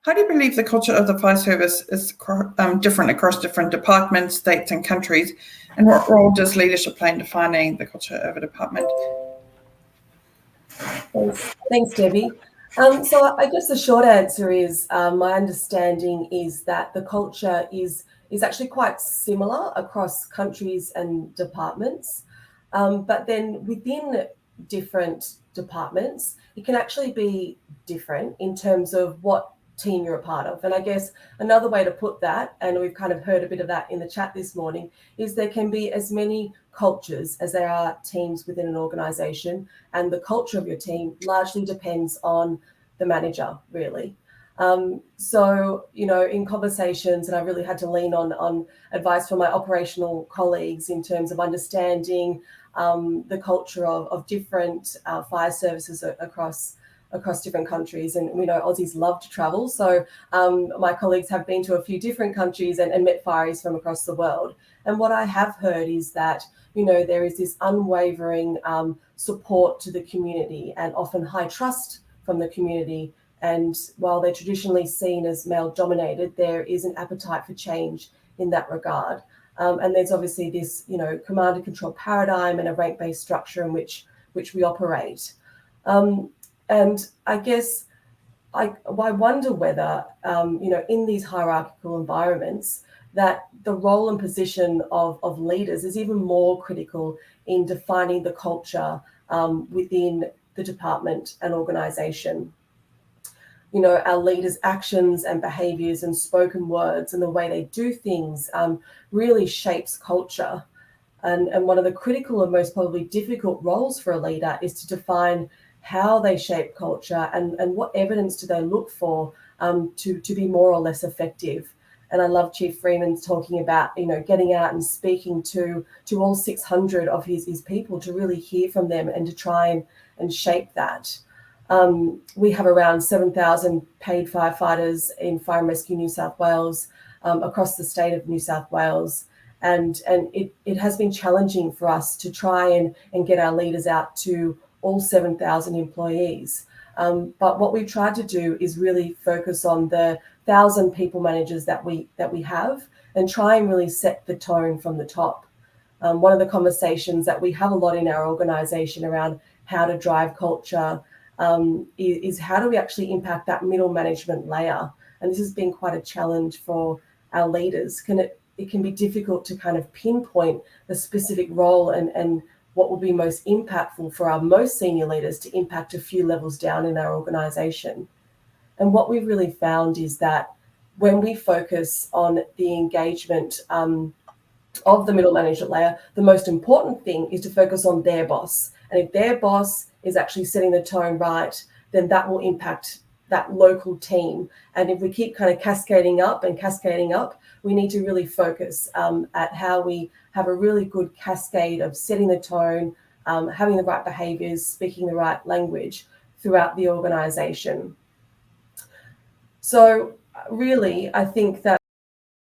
How do you believe the culture of the fire service is different across different departments, states, and countries? And what role does leadership play in defining the culture of a department? Thanks, Debbie. So I guess the short answer is my understanding is that the culture is actually quite similar across countries and departments. But then within different departments, it can actually be different in terms of what team you're a part of. And I guess another way to put that, and we've kind of heard a bit of that in the chat this morning, is there can be as many cultures as there are teams within an organisation, and the culture of your team largely depends on the manager, really. So, you know, in conversations, and I really had to lean on advice from my operational colleagues in terms of understanding the culture of different fire services across different countries. And we know Aussies love to travel. So my colleagues have been to a few different countries and met fireys from across the world. And what I have heard is that, you know, there is this unwavering support to the community and often high trust from the community. And while they're traditionally seen as male dominated, there is an appetite for change in that regard. And there's obviously this, you know, command and control paradigm and a rank-based structure in which we operate. And I guess I wonder whether, you know, in these hierarchical environments, that the role and position of leaders is even more critical in defining the culture within the department and organisation. You know, our leaders' actions and behaviours and spoken words and the way they do things really shapes culture. And one of the critical and most probably difficult roles for a leader is to define how they shape culture and what evidence do they look for to be more or less effective. And I love Chief Freeman's talking about, you know, getting out and speaking to all 600 of his people to really hear from them and to try and shape that. We have around 7,000 paid firefighters in Fire and Rescue New South Wales, across the state of New South Wales. And it has been challenging for us to try and get our leaders out to all 7,000 employees. But what we've tried to do is really focus on the 1,000 people managers that we have and try and really set the tone from the top. One of the conversations that we have a lot in our organisation around how to drive culture is how do we actually impact that middle management layer? And this has been quite a challenge for our leaders. It can be difficult to kind of pinpoint the specific role and what will be most impactful for our most senior leaders to impact a few levels down in our organisation. And what we've really found is that when we focus on the engagement of the middle management layer, the most important thing is to focus on their boss. And if their boss is actually setting the tone right, then that will impact that local team. And if we keep kind of cascading up, we need to really focus at how we have a really good cascade of setting the tone, having the right behaviours, speaking the right language throughout the organisation. So really, I think that